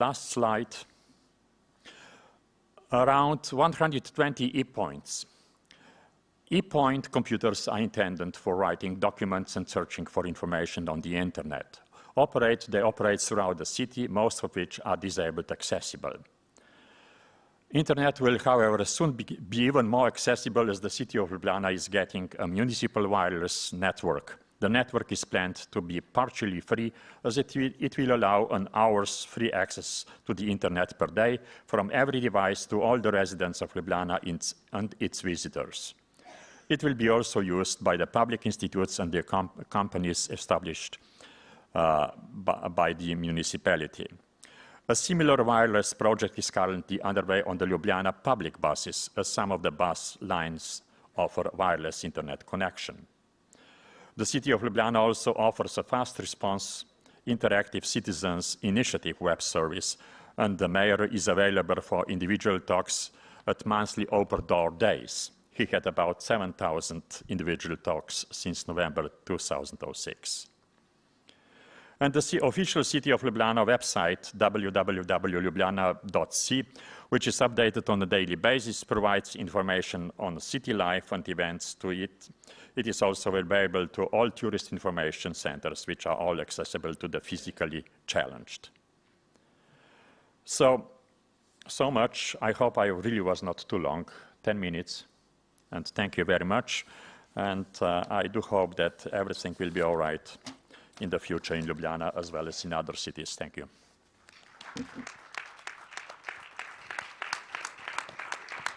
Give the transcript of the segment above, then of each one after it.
Last slide. Around 120 e-points. E-point computers are intended for writing documents and searching for information on the internet. They operate throughout the city, most of which are disabled accessible. Internet will, however, soon be even more accessible as the city of Ljubljana is getting a municipal wireless network. The network is planned to be partially free, as it will allow an hour's free access to the internet per day from every device to all the residents of Ljubljana and its visitors. It will be also used by the public institutes and the companies established by the municipality. A similar wireless project is currently underway on the Ljubljana public buses, as some of the bus lines offer wireless internet connection. The city of Ljubljana also offers a fast response interactive citizens initiative web service, and the mayor is available for individual talks at monthly open door days. He had about 7,000 individual talks since November 2006. And the official City of Ljubljana website, www.ljubljana.si, which is updated on a daily basis, provides information on city life and events to it. It is also available to all tourist information centers, which are all accessible to the physically challenged. So much. I hope I really was not too long, 10 minutes. And thank you very much. And I do hope that everything will be all right in the future in Ljubljana as well as in other cities. Thank you.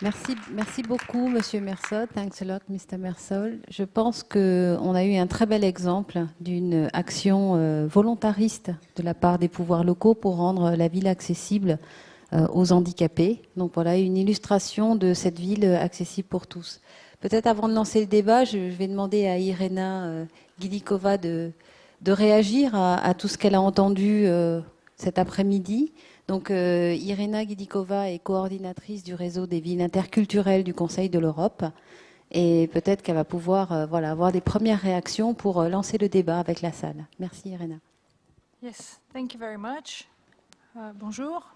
Merci beaucoup, Monsieur Mersol. Thanks a lot, Mr. Mersol. Je pense qu'on a eu un très bel exemple d'une action volontariste de la part des pouvoirs locaux pour rendre la ville accessible aux handicapés. Donc voilà une illustration de cette ville accessible pour tous. Peut-être avant de lancer le débat, je vais demander à Irena GUIDIKOVA de réagir à tout ce qu'elle a entendu cet après-midi. Donc Irena GUIDIKOVA est coordinatrice du réseau des villes interculturelles du Conseil de l'Europe et peut-être qu'elle va pouvoir avoir des premières réactions pour lancer le débat avec la salle. Merci Irena. Yes, thank you very much. Bonjour.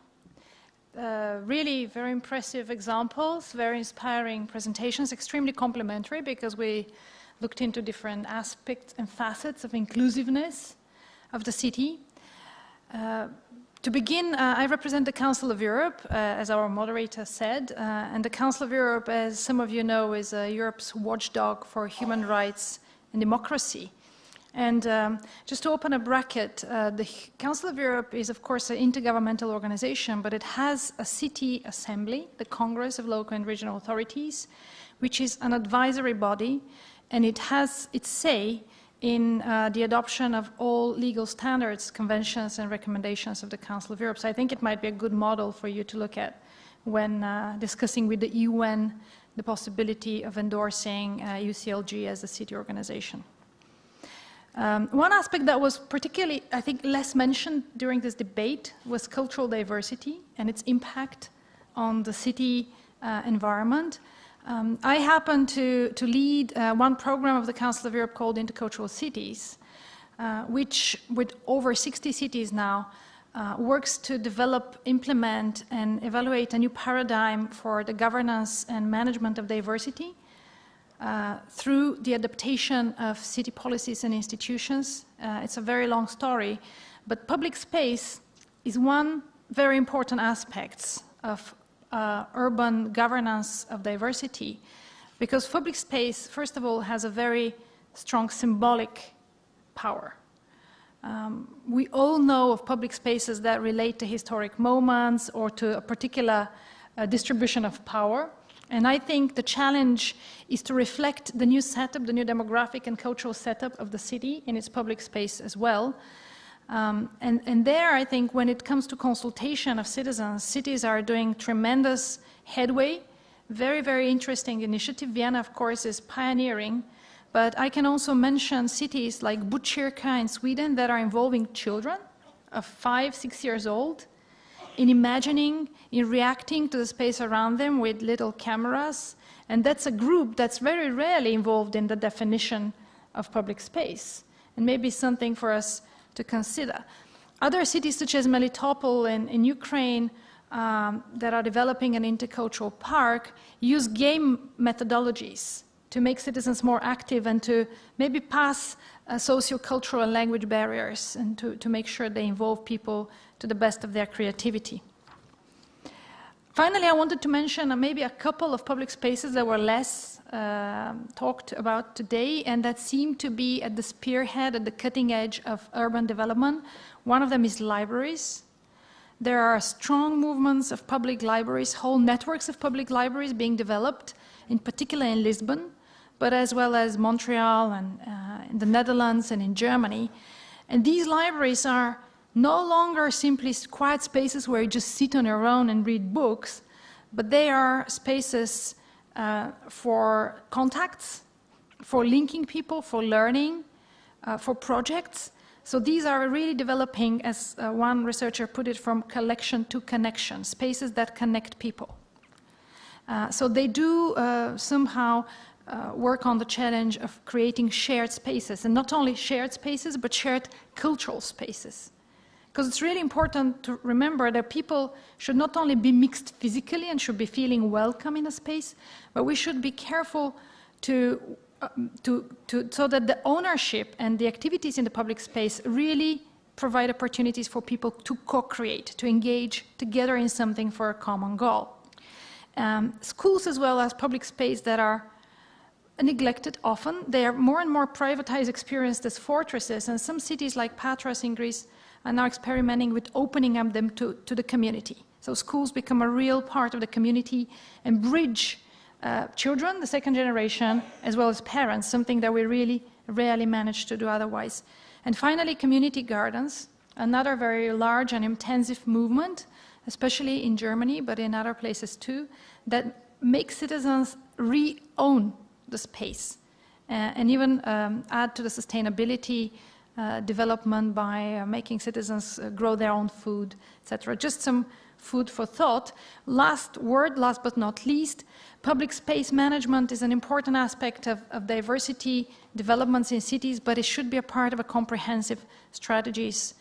Really very impressive examples, very inspiring presentations, extremely complementary because we looked into different aspects and facets of inclusiveness of the city. To begin, I represent the Council of Europe, as our moderator said, and the Council of Europe, as some of you know, is Europe's watchdog for human rights and democracy. And just to open a bracket, the Council of Europe is, of course, an intergovernmental organization, but it has a city assembly, the Congress of Local and Regional Authorities, which is an advisory body, and it has its say in the adoption of all legal standards, conventions, and recommendations of the Council of Europe. So I think it might be a good model for you to look at when discussing with the UN the possibility of endorsing UCLG as a city organization. One aspect that was particularly, I think, less mentioned during this debate was cultural diversity and its impact on the city environment. I happen to lead one program of the Council of Europe called Intercultural Cities, which, with over 60 cities now, works to develop, implement, and evaluate a new paradigm for the governance and management of diversity through the adaptation of city policies and institutions. It's a very long story, but public space is one very important aspect of urban governance of diversity, because public space, first of all, has a very strong symbolic power. We all know of public spaces that relate to historic moments or to a particular distribution of power. And I think the challenge is to reflect the new setup, the new demographic and cultural setup of the city in its public space as well. And there, I think, when it comes to consultation of citizens, cities are doing tremendous headway. Very, very interesting initiative. Vienna, of course, is pioneering. But I can also mention cities like Botkyrka in Sweden that are involving children of 5, 6 years old in imagining, in reacting to the space around them with little cameras. And that's a group that's very rarely involved in the definition of public space. And maybe something for us to consider. Other cities such as Melitopol in Ukraine that are developing an intercultural park use game methodologies to make citizens more active and to maybe pass socio-cultural and language barriers and to make sure they involve people to the best of their creativity. Finally, I wanted to mention maybe a couple of public spaces that were less talked about today and that seem to be at the spearhead, at the cutting edge of urban development. One of them is libraries. There are strong movements of public libraries, whole networks of public libraries being developed, in particular in Lisbon, but as well as Montreal and in the Netherlands and in Germany. And these libraries are no longer simply quiet spaces where you just sit on your own and read books, but they are spaces for contacts, for linking people, for learning, for projects. So these are really developing, as one researcher put it, from collection to connection, spaces that connect people. So they do somehow work on the challenge of creating shared spaces, and not only shared spaces, but shared cultural spaces. Because it's really important to remember that people should not only be mixed physically and should be feeling welcome in a space, but we should be careful so that the ownership and the activities in the public space really provide opportunities for people to co-create, to engage together in something for a common goal. Schools as well as public space that are neglected often, they are more and more privatized, experienced as fortresses, and some cities like Patras in Greece are now experimenting with opening up them to the community. So schools become a real part of the community and bridge children, the second generation, as well as parents, something that we really rarely manage to do otherwise. And finally, community gardens, another very large and intensive movement, especially in Germany, but in other places too, that make citizens re-own the space and even add to the sustainability development by making citizens grow their own food, etc. Just some food for thought. Last word, last but not least, public space management is an important aspect of diversity developments in cities, but it should be a part of a comprehensive strategies.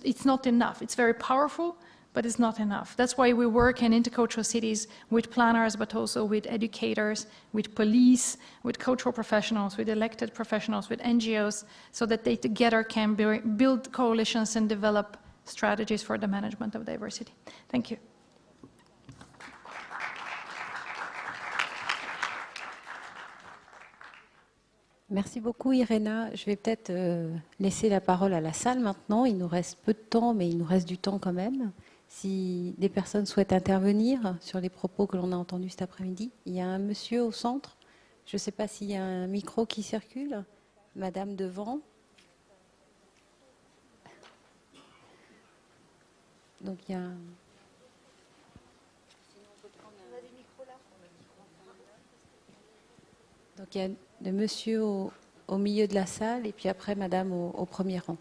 It's not enough. It's very powerful, but it's not enough. That's why we work in intercultural cities with planners, but also with educators, with police, with cultural professionals, with elected professionals, with NGOs, so that they together can build coalitions and develop strategies for the management of diversity. Thank you. Merci beaucoup, Irena. Je vais peut-être laisser la parole à la salle maintenant. Il nous reste peu de temps, mais il nous reste du temps quand même. Si des personnes souhaitent intervenir sur les propos que l'on a entendus cet après-midi. Il y a un monsieur au centre. Je ne sais pas s'il y a un micro qui circule. Madame devant. Donc il y a... Donc il y a le monsieur au milieu de la salle et puis après madame au premier rang.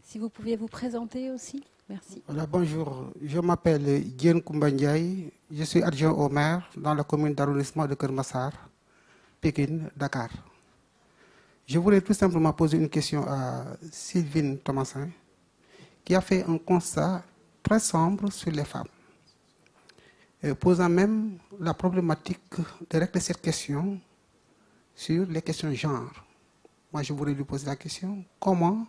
Si vous pouviez vous présenter aussi, merci. Voilà, bonjour, je m'appelle Dien Koumbandiaï, je suis adjoint au maire dans la commune d'arrondissement de Kermassar, Pékin, Dakar. Je voulais tout simplement poser une question à Sylvine Thomasin, qui a fait un constat très sombre sur les femmes, posant même la problématique de régler cette question sur les questions de genre. Moi, je voulais lui poser la question, comment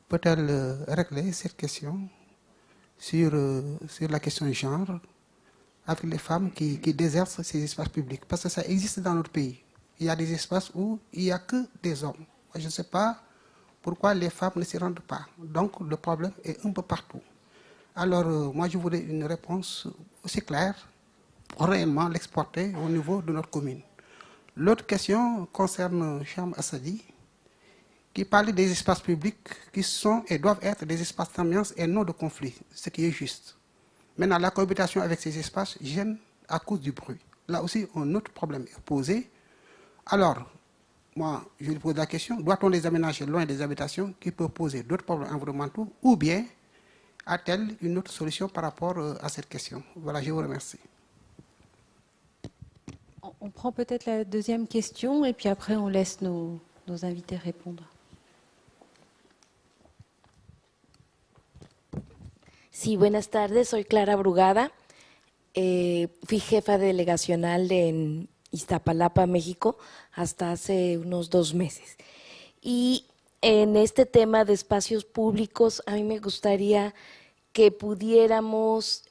peut-elle régler cette question sur la question du genre avec les femmes qui désertent ces espaces publics? Parce que ça existe dans notre pays. Il y a des espaces où il n'y a que des hommes. Je ne sais pas pourquoi les femmes ne s'y rendent pas. Donc le problème est un peu partout. Alors moi je voulais une réponse aussi claire pour réellement l'exporter au niveau de notre commune. L'autre question concerne Cham Assadi, qui parlait des espaces publics qui sont et doivent être des espaces d'ambiance et non de conflit, ce qui est juste. Maintenant, la cohabitation avec ces espaces gêne à cause du bruit. Là aussi, un autre problème est posé. Alors, moi, je lui pose la question, doit-on les aménager loin des habitations qui peuvent poser d'autres problèmes environnementaux ou bien a-t-elle une autre solution par rapport à cette question? Voilà, je vous remercie. prend peut-être la deuxième question et puis après on laisse nos invités répondre. Sí, buenas tardes, soy Clara Brugada, fui jefa delegacional en Iztapalapa, México, hasta hace unos 2 meses. Y en este tema de espacios públicos, a mí me gustaría que pudiéramos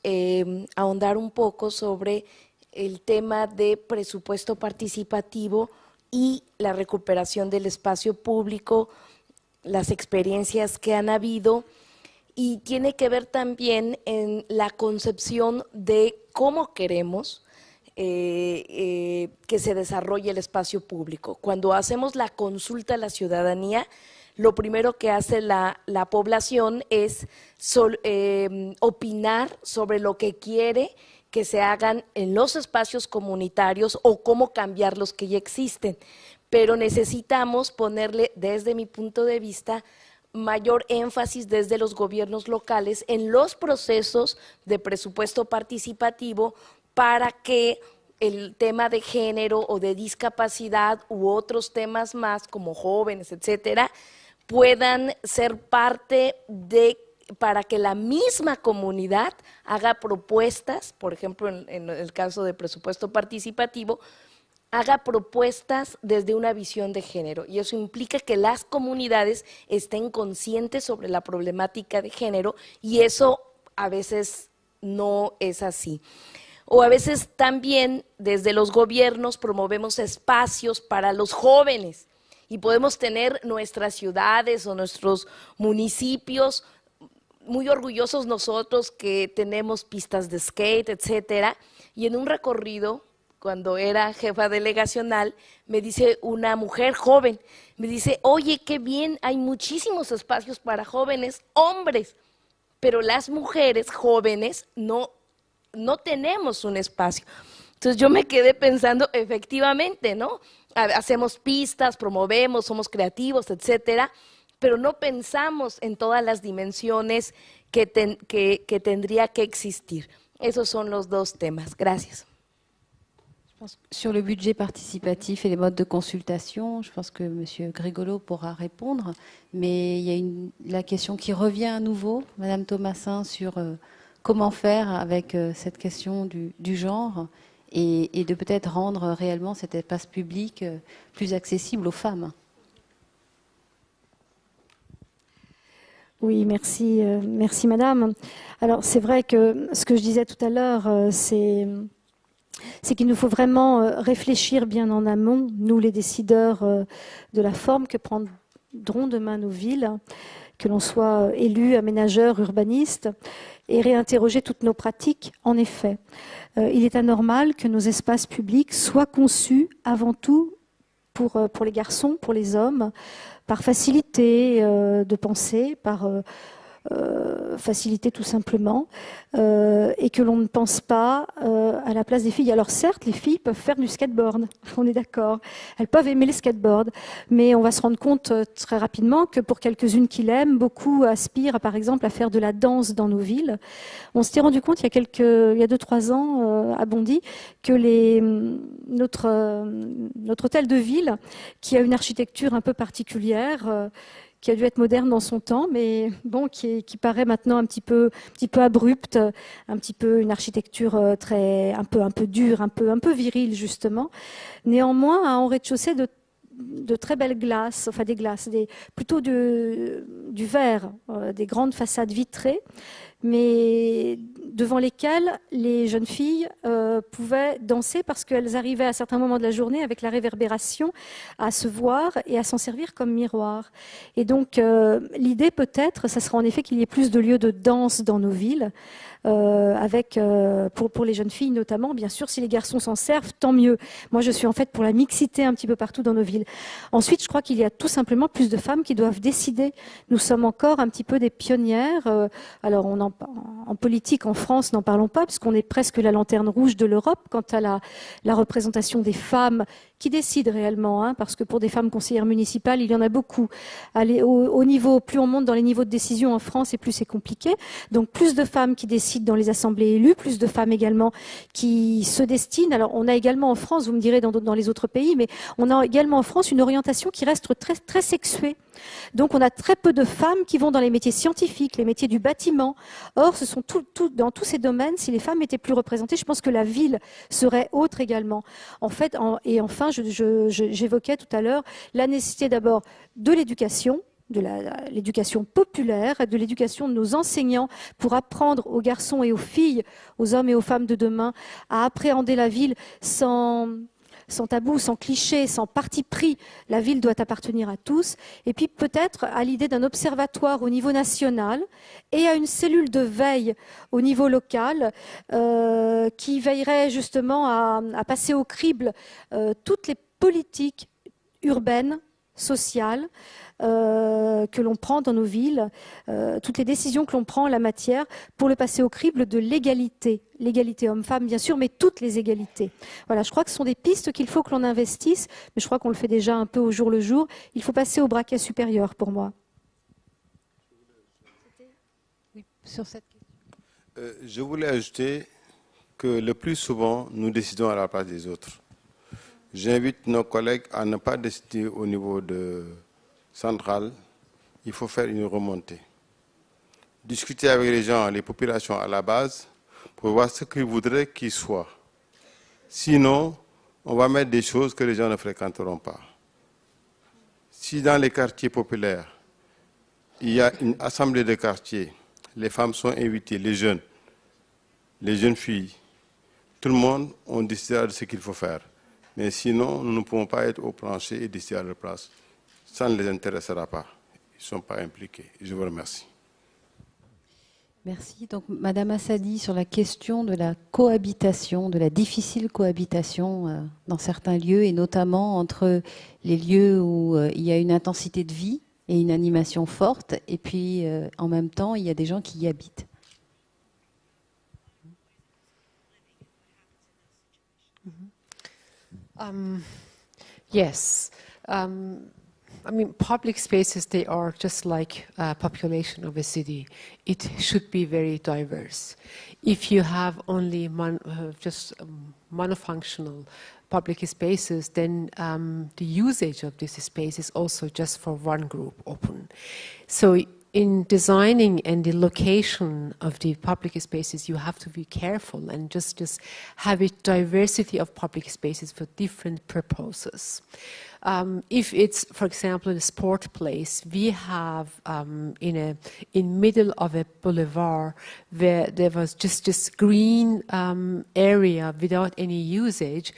ahondar un poco sobre el tema de presupuesto participativo y la recuperación del espacio público, las experiencias que han habido, y tiene que ver también en la concepción de cómo queremos que se desarrolle el espacio público. Cuando hacemos la consulta a la ciudadanía, lo primero que hace la población es opinar sobre lo que quiere que se hagan en los espacios comunitarios o cómo cambiar los que ya existen. Pero necesitamos ponerle, desde mi punto de vista, mayor énfasis desde los gobiernos locales en los procesos de presupuesto participativo para que el tema de género o de discapacidad u otros temas más como jóvenes, etcétera, puedan ser parte de, para que la misma comunidad haga propuestas, por ejemplo, en el caso de presupuesto participativo, haga propuestas desde una visión de género, y eso implica que las comunidades estén conscientes sobre la problemática de género, y eso a veces no es así. O a veces también desde los gobiernos promovemos espacios para los jóvenes, y podemos tener nuestras ciudades o nuestros municipios muy orgullosos nosotros que tenemos pistas de skate, etcétera, y en un recorrido, cuando era jefa delegacional, me dice una mujer joven, me dice, oye, qué bien, hay muchísimos espacios para jóvenes, hombres, pero las mujeres jóvenes no tenemos un espacio. Entonces yo me quedé pensando, efectivamente, ¿no? Hacemos pistas, promovemos, somos creativos, etcétera, pero no pensamos en todas las dimensiones que tendría que existir. Esos son los 2 temas. Gracias. Sur le budget participatif et les modes de consultation, je pense que M. Grigolo pourra répondre, mais il y a la question qui revient à nouveau, Mme Thomasin, sur comment faire avec cette question du genre et de peut-être rendre réellement cet espace public plus accessible aux femmes. Oui, merci, merci Madame. Alors c'est vrai que ce que je disais tout à l'heure, c'est qu'il nous faut vraiment réfléchir bien en amont, nous les décideurs, de la forme que prendront demain nos villes, que l'on soit élus, aménageurs, urbanistes, et réinterroger toutes nos pratiques. En effet, il est anormal que nos espaces publics soient conçus avant tout pour les garçons, pour les hommes, par facilité de penser, par facilité tout simplement, et que l'on ne pense pas à la place des filles. Alors certes, les filles peuvent faire du skateboard, on est d'accord, elles peuvent aimer les skateboards, mais on va se rendre compte très rapidement que pour quelques-unes qui l'aiment, beaucoup aspirent par exemple à faire de la danse dans nos villes. On s'était rendu compte il y a 2-3 ans à Bondy que notre hôtel de ville, qui a une architecture un peu particulière, qui a dû être moderne dans son temps, mais bon, qui paraît maintenant un petit peu abrupte, un petit peu une architecture un peu dure, un peu virile justement. Néanmoins, a en rez-de-chaussée de très belles glaces, enfin des glaces, plutôt du verre, des grandes façades vitrées, mais devant lesquelles les jeunes filles pouvaient danser parce qu'elles arrivaient à certains moments de la journée avec la réverbération à se voir et à s'en servir comme miroir. Et donc l'idée peut-être, ça sera en effet qu'il y ait plus de lieux de danse dans nos villes, pour les jeunes filles notamment. Bien sûr, si les garçons s'en servent, tant mieux. Moi, je suis en fait pour la mixité un petit peu partout dans nos villes. Ensuite, je crois qu'il y a tout simplement plus de femmes qui doivent décider. Nous sommes encore un petit peu des pionnières. Alors, en politique, en France, n'en parlons pas, puisqu'on est presque la lanterne rouge de l'Europe quant à la représentation des femmes qui décident réellement, hein, parce que pour des femmes conseillères municipales, il y en a beaucoup. Au niveau, plus on monte dans les niveaux de décision en France, et plus c'est compliqué. Donc plus de femmes qui décident dans les assemblées élues, plus de femmes également qui se destinent. Alors on a également en France, vous me direz dans les autres pays, mais on a également en France une orientation qui reste très, très sexuée. Donc on a très peu de femmes qui vont dans les métiers scientifiques, les métiers du bâtiment. Or, ce sont dans tous ces domaines, si les femmes étaient plus représentées, je pense que la ville serait autre également. En fait, et enfin, j'évoquais tout à l'heure la nécessité d'abord de l'éducation, de l'éducation populaire, de l'éducation de nos enseignants pour apprendre aux garçons et aux filles, aux hommes et aux femmes de demain, à appréhender la ville sans tabou, sans cliché, sans parti pris. La ville doit appartenir à tous. Et puis peut-être à l'idée d'un observatoire au niveau national et à une cellule de veille au niveau local qui veillerait justement à passer au crible toutes les politiques urbaines, sociales, que l'on prend dans nos villes, toutes les décisions que l'on prend en la matière pour le passer au crible de l'égalité. L'égalité homme-femme, bien sûr, mais toutes les égalités. Voilà, je crois que ce sont des pistes qu'il faut que l'on investisse, mais je crois qu'on le fait déjà un peu au jour le jour. Il faut passer au braquet supérieur pour moi. Oui, sur cette question. Je voulais ajouter que le plus souvent, nous décidons à la place des autres. J'invite nos collègues à ne pas décider au niveau central. Il faut faire une remontée. Discuter avec les gens, les populations à la base, pour voir ce qu'ils voudraient qu'ils soient. Sinon, on va mettre des choses que les gens ne fréquenteront pas. Si dans les quartiers populaires, il y a une assemblée de quartier, les femmes sont invitées, les jeunes filles, tout le monde, on décidera de ce qu'il faut faire. Mais sinon, nous ne pouvons pas être au plancher et décider à leur place. Ça ne les intéressera pas. Ils ne sont pas impliqués. Je vous remercie. Merci. Donc, Madame Assadi, sur la question de la cohabitation, de la difficile cohabitation dans certains lieux, et notamment entre les lieux où il y a une intensité de vie et une animation forte, et puis en même temps, il y a des gens qui y habitent. Yes. I mean, public spaces, they are just like a population of a city. It should be very diverse. If you have only monofunctional public spaces, then the usage of this space is also just for one group open. So in designing and the location of the public spaces, you have to be careful and just have a diversity of public spaces for different purposes. If it's, for example, a sport place, we have in middle of a boulevard where there was just green area without any usage.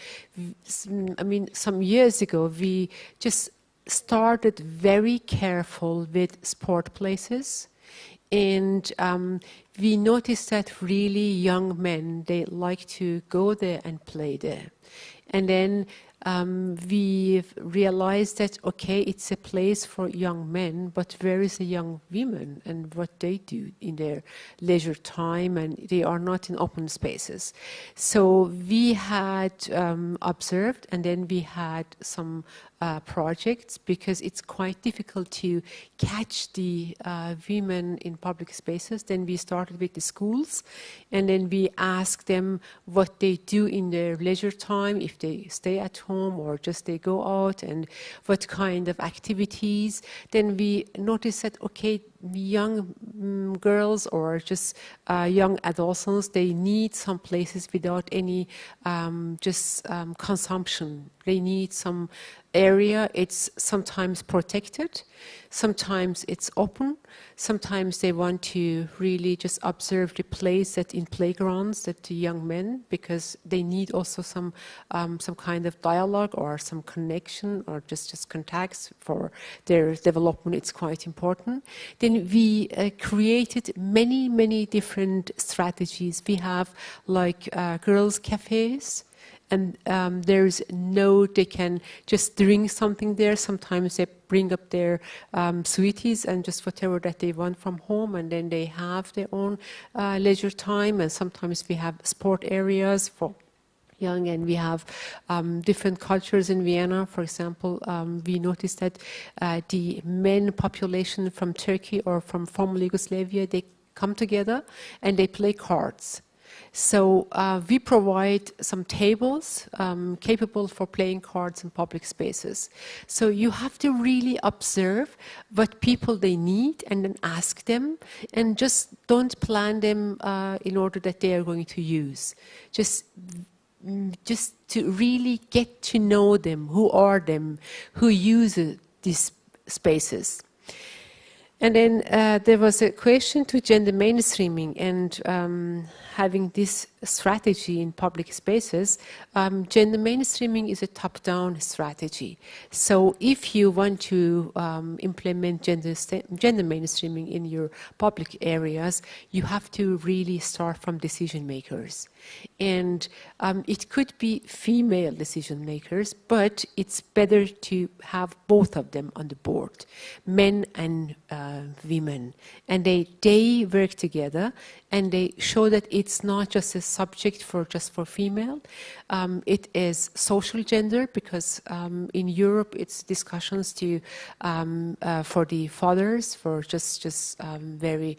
I mean, some years ago, we just started very careful with sport places, and we noticed that really young men, they like to go there and play there. And then we realized that, okay, it's a place for young men, but where is the young women and what they do in their leisure time, and they are not in open spaces. So we had observed, and then we had some projects, because it's quite difficult to catch the women in public spaces. Then we started with the schools, and then we asked them what they do in their leisure time, if they stay at home or just they go out, and what kind of activities. Then we noticed that, okay, young girls or just young adolescents, they need some places without any consumption. They need some area. It's sometimes protected, sometimes it's open, sometimes they want to really just observe the place that in playgrounds that the young men, because they need also some kind of dialogue or some connection or just contacts for their development. It's quite important. Then we created many different strategies. We have like girls' cafes, and they can just drink something there. Sometimes they bring up their sweeties and just whatever that they want from home, and then they have their own leisure time. And sometimes we have sport areas for young, and we have different cultures in Vienna. For example, we noticed that the men population from Turkey or from former Yugoslavia, they come together and they play cards. So we provide some tables capable for playing cards in public spaces. So you have to really observe what people they need and then ask them, and just don't plan them in order that they are going to use. Just to really get to know them, who are them, who use these spaces. And then there was a question to gender mainstreaming and having this strategy in public spaces. Gender mainstreaming is a top-down strategy. So if you want to implement gender mainstreaming in your public areas, you have to really start from decision makers. And it could be female decision makers, but it's better to have both of them on the board, men and women. And they work together, and they show that it's not just a subject just for female. It is social gender, because in Europe it's discussions to for the fathers, for just very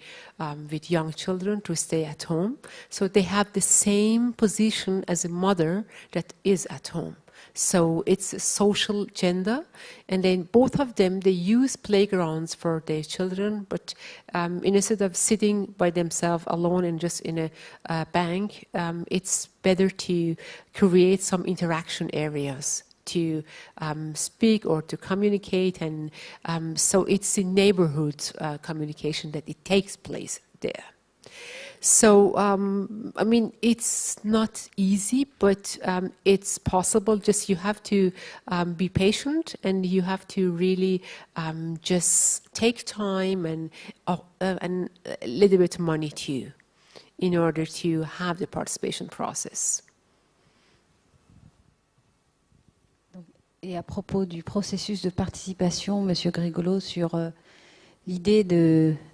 with young children to stay at home. So they have the same position as a mother that is at home. So it's a social gender, and then both of them, they use playgrounds for their children, but instead of sitting by themselves alone and just in a bank, it's better to create some interaction areas to speak or to communicate, and so it's the neighborhood communication that it takes place there. So, I mean, it's not easy, but it's possible. Just you have to be patient, and you have to really just take time and a little bit of money too, in order to have the participation process. Et à propos du processus de participation, Monsieur Grigolo, sur l'idée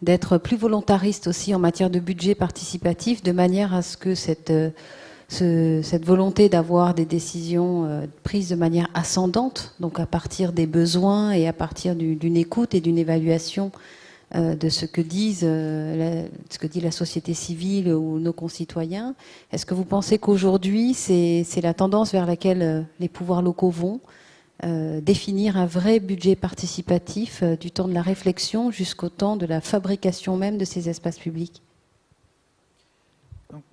d'être plus volontariste aussi en matière de budget participatif, de manière à ce que cette volonté d'avoir des décisions prises de manière ascendante, donc à partir des besoins et à partir d'une écoute et d'une évaluation de ce que dit la société civile ou nos concitoyens. Est-ce que vous pensez qu'aujourd'hui, c'est la tendance vers laquelle les pouvoirs locaux vont, définir un vrai budget participatif du temps de la réflexion jusqu'au temps de la fabrication même de ces espaces publics? Donc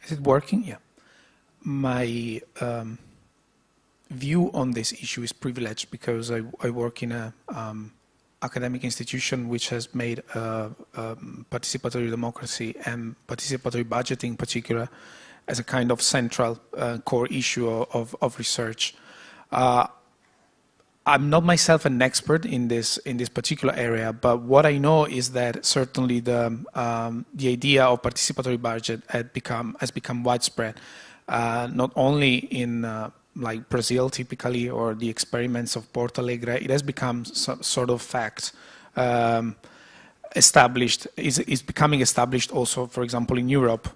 is it working? Yeah. My view on this issue is privileged, because I work in a academic institution which has made participatory democracy and participatory budgeting in particular as a kind of central core issue of research. I'm not myself an expert in this particular area, but what I know is that certainly the idea of participatory budget has become widespread, not only in like Brazil typically, or the experiments of Porto Alegre. It has become sort of fact established. Is becoming established also, for example, in Europe.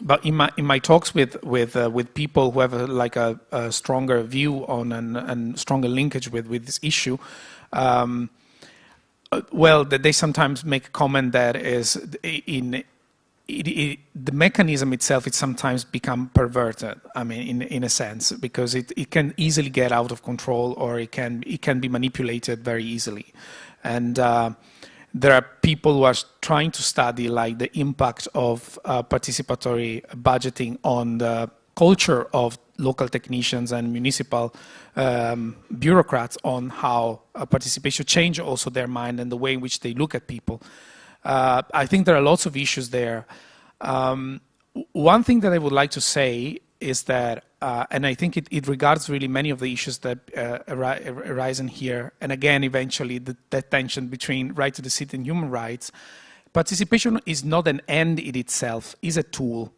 But in my talks with people who have a stronger view on and stronger linkage with this issue, well, that they sometimes make a comment that is the mechanism itself is sometimes become perverted. I mean, in a sense, because it can easily get out of control, or it can be manipulated very easily, and. There are people who are trying to study like the impact of participatory budgeting on the culture of local technicians and municipal bureaucrats, on how participation change also their mind and the way in which they look at people. I think there are lots of issues there. One thing that I would like to say is that, and I think it regards really many of the issues that arise in here, and again, eventually, that tension between right to the city and human rights. Participation is not an end in itself, is a tool.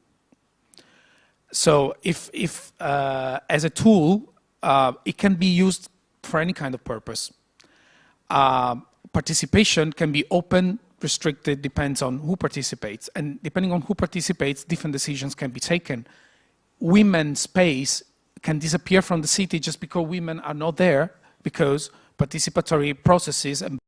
So if as a tool, it can be used for any kind of purpose. Participation can be open, restricted, depends on who participates. And depending on who participates, different decisions can be taken women's space can disappear from the city just because women are not there, because participatory processes and